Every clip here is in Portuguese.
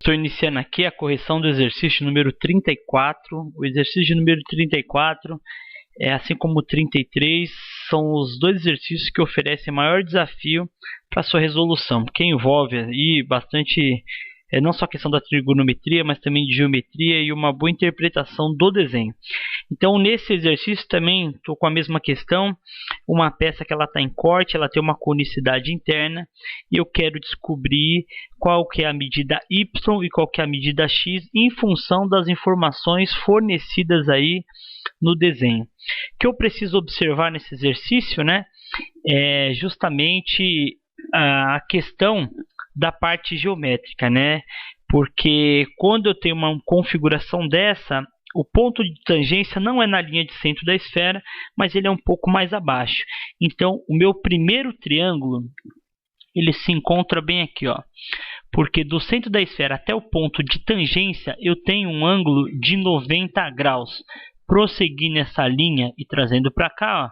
Estou iniciando aqui a correção do exercício número 34. O exercício número 34, assim como o 33, são os dois exercícios que oferecem maior desafio para sua resolução, porque envolve aí bastante, não só a questão da trigonometria, mas também de geometria e uma boa interpretação do desenho. Então, nesse exercício também estou com a mesma questão, uma peça que ela está em corte, ela tem uma conicidade interna, e eu quero descobrir qual que é a medida y e qual que é a medida x em função das informações fornecidas aí no desenho. O que eu preciso observar nesse exercício, né, é justamente a questão da parte geométrica, né? Porque quando eu tenho uma configuração dessa, o ponto de tangência não é na linha de centro da esfera, mas ele é um pouco mais abaixo. Então, o meu primeiro triângulo, ele se encontra bem aqui, ó. Porque do centro da esfera até o ponto de tangência, eu tenho um ângulo de 90 graus. Prosseguir nessa linha e trazendo para cá, ó,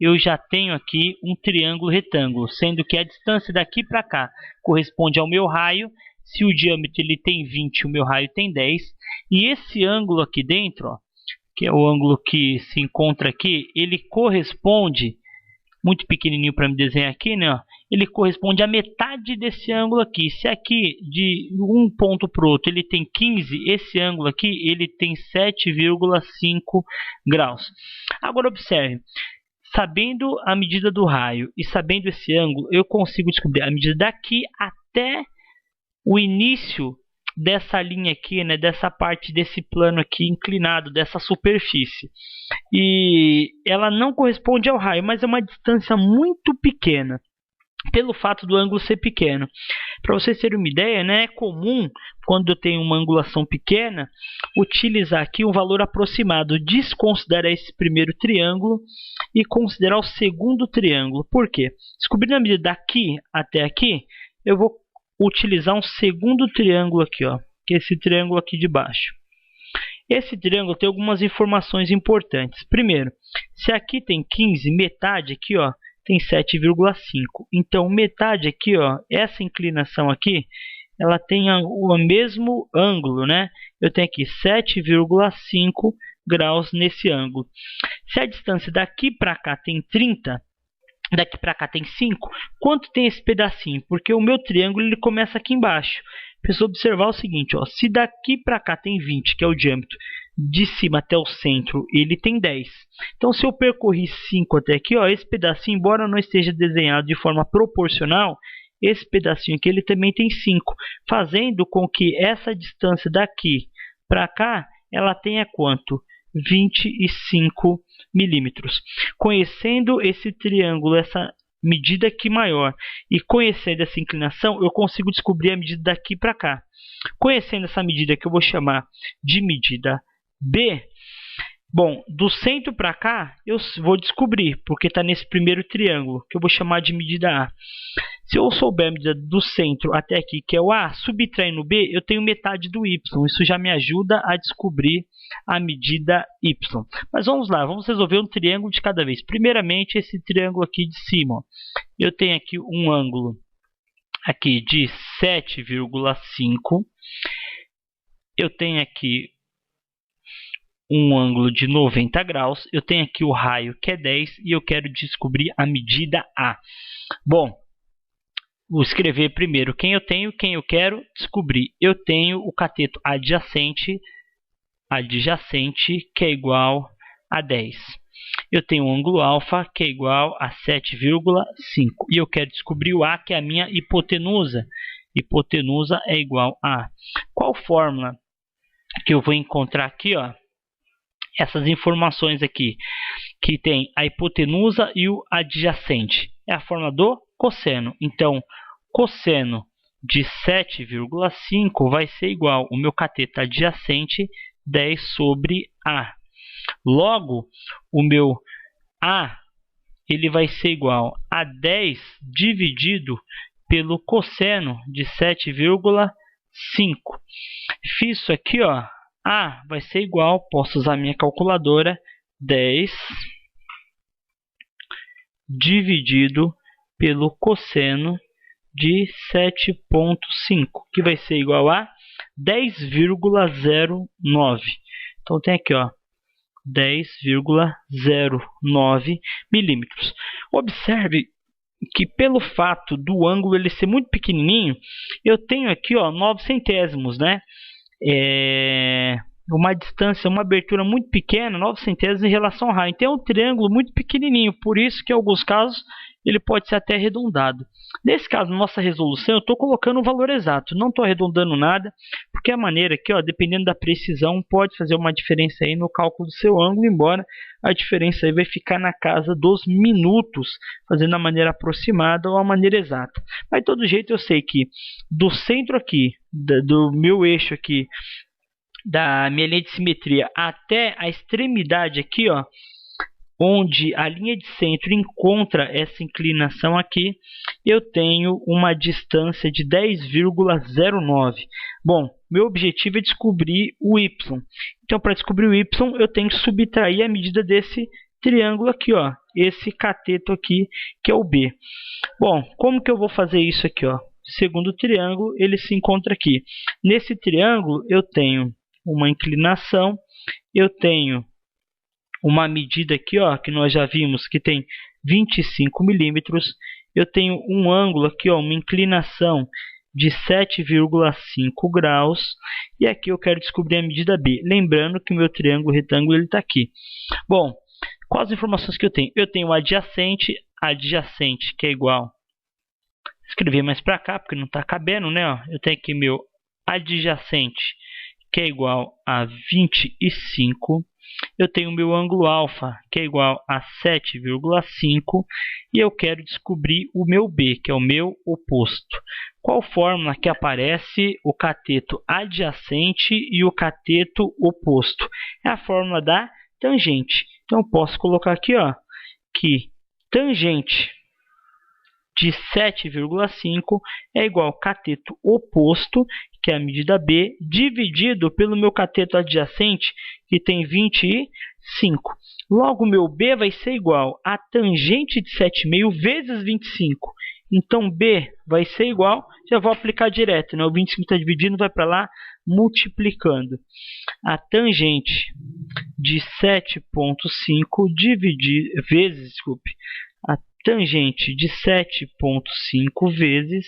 eu já tenho aqui um triângulo retângulo, sendo que a distância daqui para cá corresponde ao meu raio. Se o diâmetro ele tem 20, o meu raio tem 10. E esse ângulo aqui dentro, ó, que é o ângulo que se encontra aqui, ele corresponde, muito pequenininho para me desenhar aqui, né, ó, ele corresponde à metade desse ângulo aqui. Se aqui de um ponto para o outro ele tem 15, esse ângulo aqui ele tem 7,5 graus. Agora observe, sabendo a medida do raio e sabendo esse ângulo, eu consigo descobrir a medida daqui até o início dessa linha aqui, né, dessa parte desse plano aqui inclinado, dessa superfície. E ela não corresponde ao raio, mas é uma distância muito pequena, pelo fato do ângulo ser pequeno. Para vocês terem uma ideia, né, é comum, quando eu tenho uma angulação pequena, utilizar aqui um valor aproximado, desconsiderar esse primeiro triângulo e considerar o segundo triângulo. Por quê? Descobrindo a medida daqui até aqui, eu vou utilizar um segundo triângulo aqui, ó, que é esse triângulo aqui de baixo. Esse triângulo tem algumas informações importantes. Primeiro, se aqui tem 15, metade aqui, ó, tem 7,5. Então, metade aqui, ó, essa inclinação aqui, ela tem o mesmo ângulo, né? Eu tenho aqui 7,5 graus nesse ângulo. Se a distância daqui para cá tem 30, daqui para cá tem 5, quanto tem esse pedacinho? Porque o meu triângulo ele começa aqui embaixo. Preciso observar o seguinte, ó, se daqui para cá tem 20, que é o diâmetro, de cima até o centro ele tem 10. Então, se eu percorri 5 até aqui, ó, esse pedacinho, embora não esteja desenhado de forma proporcional, esse pedacinho aqui ele também tem 5, fazendo com que essa distância daqui para cá, ela tenha quanto? 25 milímetros. Conhecendo esse triângulo, essa medida aqui maior, e conhecendo essa inclinação, eu consigo descobrir a medida daqui para cá. Conhecendo essa medida que eu vou chamar de medida B, bom, do centro para cá eu vou descobrir, porque está nesse primeiro triângulo, que eu vou chamar de medida A. Se eu souber a medida do centro até aqui, que é o A, subtraindo o B, eu tenho metade do Y. Isso já me ajuda a descobrir a medida Y. Mas vamos lá, vamos resolver um triângulo de cada vez. Primeiramente, esse triângulo aqui de cima, ó. Eu tenho aqui um ângulo aqui de 7,5. Eu tenho aqui um ângulo de 90 graus. Eu tenho aqui o raio, que é 10, e eu quero descobrir a medida A. Bom, vou escrever primeiro quem eu tenho, quem eu quero descobrir. Eu tenho o cateto adjacente, que é igual a 10. Eu tenho um ângulo alfa, que é igual a 7,5. E eu quero descobrir o A, que é a minha hipotenusa. Hipotenusa é igual a... Qual fórmula que eu vou encontrar aqui, ó? Essas informações aqui, que tem a hipotenusa e o adjacente. É a fórmula do cosseno. Então, cosseno de 7,5 vai ser igual ao meu cateto adjacente, 10 sobre A. Logo, o meu A ele vai ser igual a 10 dividido pelo cosseno de 7,5. Fiz isso aqui, ó. A vai ser igual, posso usar minha calculadora, 10 dividido pelo cosseno de 7,5, que vai ser igual a 10,09. Então tem aqui, ó, 10,09 milímetros. Observe que pelo fato do ângulo ele ser muito pequenininho, eu tenho aqui, ó, 9 centésimos, né? Uma distância, uma abertura muito pequena, 9 centésimos em relação ao raio. Então é um triângulo muito pequenininho, por isso que em alguns casos ele pode ser até arredondado. Nesse caso, nossa resolução, eu estou colocando o valor exato, não estou arredondando nada, porque a maneira aqui, ó, dependendo da precisão, pode fazer uma diferença aí no cálculo do seu ângulo, embora a diferença aí vai ficar na casa dos minutos, fazendo a maneira aproximada ou a maneira exata. Mas de todo jeito eu sei que do centro aqui, do meu eixo aqui, da minha linha de simetria até a extremidade aqui, ó, onde a linha de centro encontra essa inclinação aqui, eu tenho uma distância de 10,09. Bom, meu objetivo é descobrir o y. Então, para descobrir o y, eu tenho que subtrair a medida desse triângulo aqui, ó, esse cateto aqui, que é o B. Bom, como que eu vou fazer isso aqui, ó? Segundo triângulo, ele se encontra aqui. Nesse triângulo, eu tenho uma inclinação, eu tenho uma medida aqui, ó, que nós já vimos que tem 25 milímetros. Eu tenho um ângulo aqui, ó, uma inclinação de 7,5 graus. E aqui eu quero descobrir a medida B. Lembrando que o meu triângulo retângulo está aqui. Bom, quais as informações que eu tenho? Eu tenho o adjacente que é igual. Escrever mais para cá, porque não está cabendo, né? Ó. Eu tenho aqui meu adjacente, que é igual a 25. Eu tenho o meu ângulo alfa, que é igual a 7,5, e eu quero descobrir o meu B, que é o meu oposto. Qual fórmula que aparece o cateto adjacente e o cateto oposto? É a fórmula da tangente. Então eu posso colocar aqui, ó, que tangente de 7,5 é igual ao cateto oposto, que é a medida B, dividido pelo meu cateto adjacente, que tem 25. Logo, o meu B vai ser igual a tangente de 7,5 vezes 25. Então, B vai ser igual, já vou aplicar direto, né? O 25 está dividindo, vai para lá, multiplicando. A tangente de 7,5 a tangente de 7,5 vezes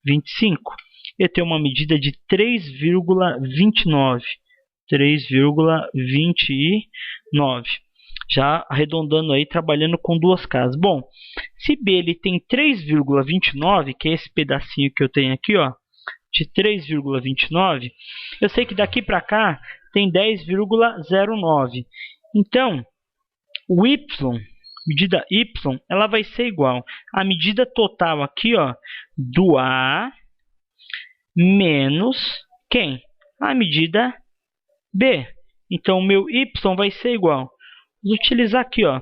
25. Eu tenho uma medida de 3,29. 3,29. Já arredondando aí, trabalhando com duas casas. Bom, se B ele tem 3,29, que é esse pedacinho que eu tenho aqui, ó, de 3,29, eu sei que daqui para cá tem 10,09. Então, o y, medida y, ela vai ser igual à medida total aqui, ó, do A menos quem? A medida B. Então, o meu y vai ser igual. Vou utilizar aqui, ó,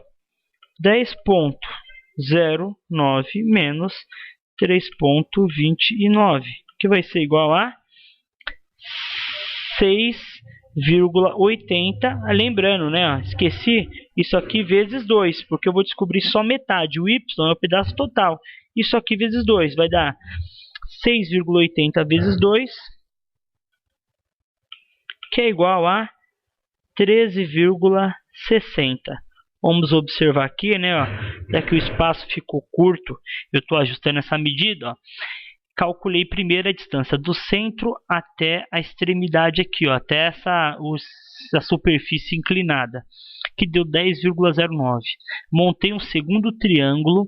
10,09 menos 3,29, que vai ser igual a 6,80. Lembrando, né? Ó, esqueci isso aqui vezes 2, porque eu vou descobrir só metade. O y é o pedaço total. Isso aqui vezes 2 vai dar 6,80 vezes 2, que é igual a 13,60. Vamos observar aqui, né? Ó, já que o espaço ficou curto, eu estou ajustando essa medida. Ó. Calculei primeiro a distância do centro até a extremidade aqui, ó, até essa superfície inclinada, que deu 10,09. Montei um segundo triângulo,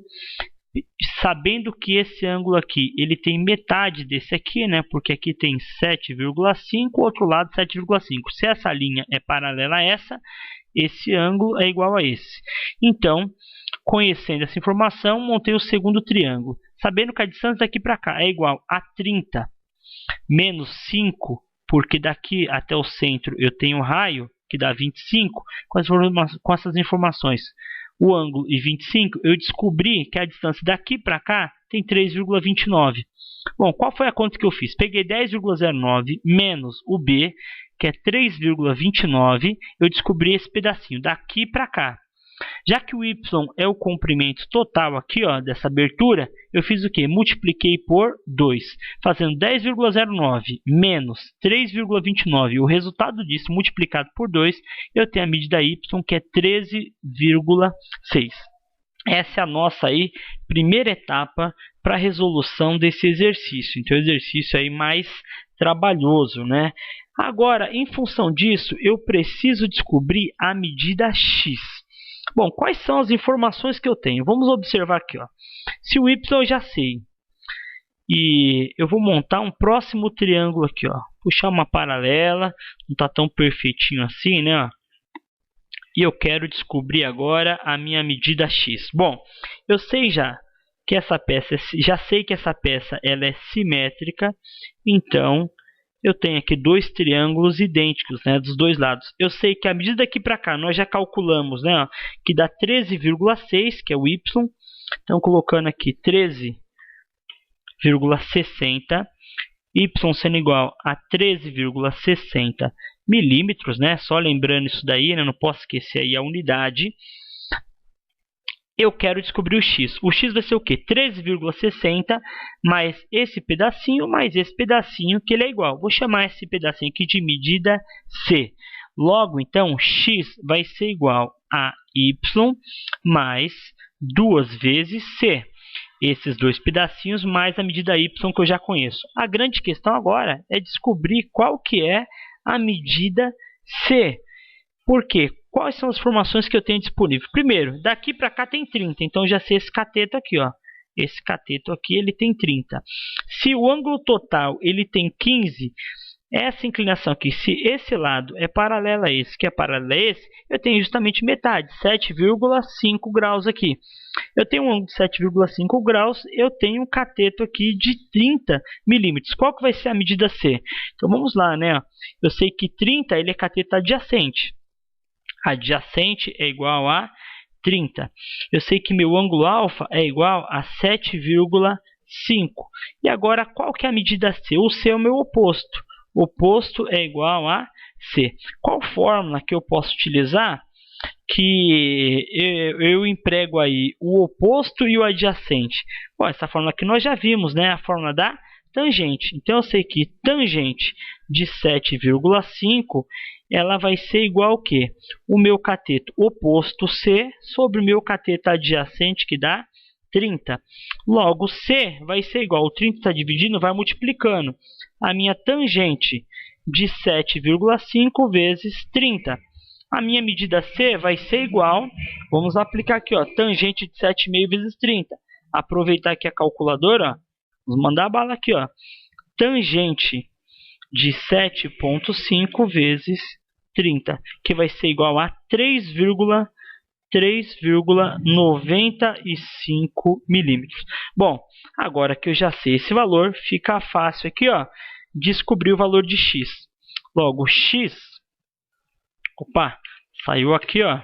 sabendo que esse ângulo aqui ele tem metade desse aqui, né? Porque aqui tem 7,5, o outro lado 7,5. Se essa linha é paralela a essa, esse ângulo é igual a esse. Então, conhecendo essa informação, montei o segundo triângulo, sabendo que a distância daqui para cá é igual a 30 menos 5, porque daqui até o centro eu tenho um raio que dá 25. Com essas informações, o ângulo e 25, eu descobri que a distância daqui para cá tem 3,29. Bom, qual foi a conta que eu fiz? Peguei 10,09 menos o B, que é 3,29. Eu descobri esse pedacinho daqui para cá. Já que o y é o comprimento total aqui, ó, dessa abertura, eu fiz o quê? Multipliquei por 2, fazendo 10,09 menos 3,29. O resultado disso multiplicado por 2, eu tenho a medida y, que é 13,6. Essa é a nossa aí primeira etapa para a resolução desse exercício. Então, exercício aí mais trabalhoso, né? Agora, em função disso, eu preciso descobrir a medida x. Bom, quais são as informações que eu tenho? Vamos observar aqui, ó. Se o y eu já sei, e eu vou montar um próximo triângulo aqui, ó. Puxar uma paralela, não está tão perfeitinho assim, né? Ó. E eu quero descobrir agora a minha medida x. Bom, eu sei já que essa peça, ela é simétrica, então eu tenho aqui dois triângulos idênticos, né, dos dois lados. Eu sei que a medida daqui para cá, nós já calculamos, né, ó, que dá 13,6, que é o y. Então, colocando aqui 13,60, y sendo igual a 13,60 milímetros, né? Só lembrando isso daí, né? Não posso esquecer aí a unidade. Eu quero descobrir o x. O x vai ser o quê? 13,60 mais esse pedacinho, que ele é igual. Vou chamar esse pedacinho aqui de medida c. Logo, então, x vai ser igual a y mais 2 vezes c. Esses dois pedacinhos mais a medida y que eu já conheço. A grande questão agora é descobrir qual que é a medida c. Por quê? Quais são as informações que eu tenho disponível? Primeiro, daqui para cá tem 30, então já sei esse cateto aqui, ó. Esse cateto aqui ele tem 30. Se o ângulo total ele tem 15, essa inclinação aqui, se esse lado é paralelo a esse, que é paralelo a esse, eu tenho justamente metade, 7,5 graus aqui. Eu tenho um ângulo de 7,5 graus, eu tenho um cateto aqui de 30 milímetros. Qual que vai ser a medida C? Então vamos lá, né? Eu sei que 30 ele é cateto adjacente. Adjacente é igual a 30. Eu sei que meu ângulo alfa é igual a 7,5. E agora, qual que é a medida C? O C é o meu oposto. O oposto é igual a C. Qual fórmula que eu posso utilizar? Que eu emprego aí o oposto e o adjacente. Bom, essa fórmula que nós já vimos, né? A fórmula da tangente. Então, eu sei que tangente de 7,5 ela vai ser igual ao quê? O meu cateto oposto C sobre o meu cateto adjacente, que dá 30. Logo, C vai ser igual, o 30 está dividindo, vai multiplicando. A minha tangente de 7,5 vezes 30. A minha medida C vai ser igual, vamos aplicar aqui, ó, tangente de 7,5 vezes 30. Aproveitar aqui a calculadora, ó, vamos mandar a bala aqui, ó. Tangente de 7,5 vezes 30, que vai ser igual a 3,95 milímetros. Bom, agora que eu já sei esse valor, fica fácil aqui, ó, descobrir o valor de x. Logo, x, opa, saiu aqui, ó,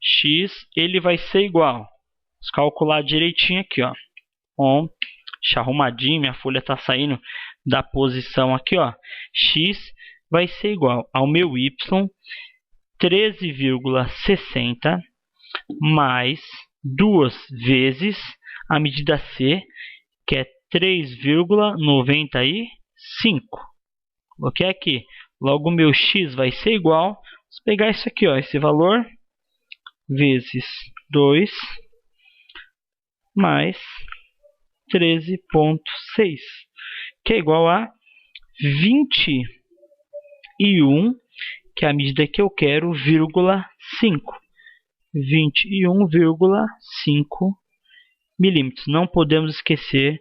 x, ele vai ser igual, vamos calcular direitinho aqui, ó, bom, deixa arrumadinho, minha folha está saindo da posição aqui, ó, x vai ser igual ao meu y, 13,60 mais 2 vezes a medida C, que é 3,95. Coloquei aqui. Logo, o meu x vai ser igual, vamos pegar isso aqui, ó, esse valor, vezes 2 mais 13,6, que é igual a 21, que é a medida que eu quero, 5. 21,5 milímetros. Não podemos esquecer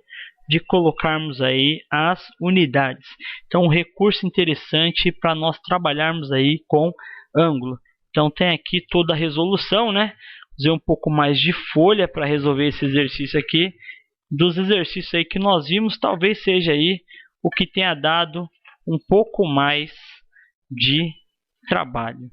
de colocarmos aí as unidades. Então, um recurso interessante para nós trabalharmos aí com ângulo. Então, tem aqui toda a resolução, né? Usei um pouco mais de folha para resolver esse exercício aqui. Dos exercícios aí que nós vimos, talvez seja aí o que tenha dado um pouco mais de trabalho.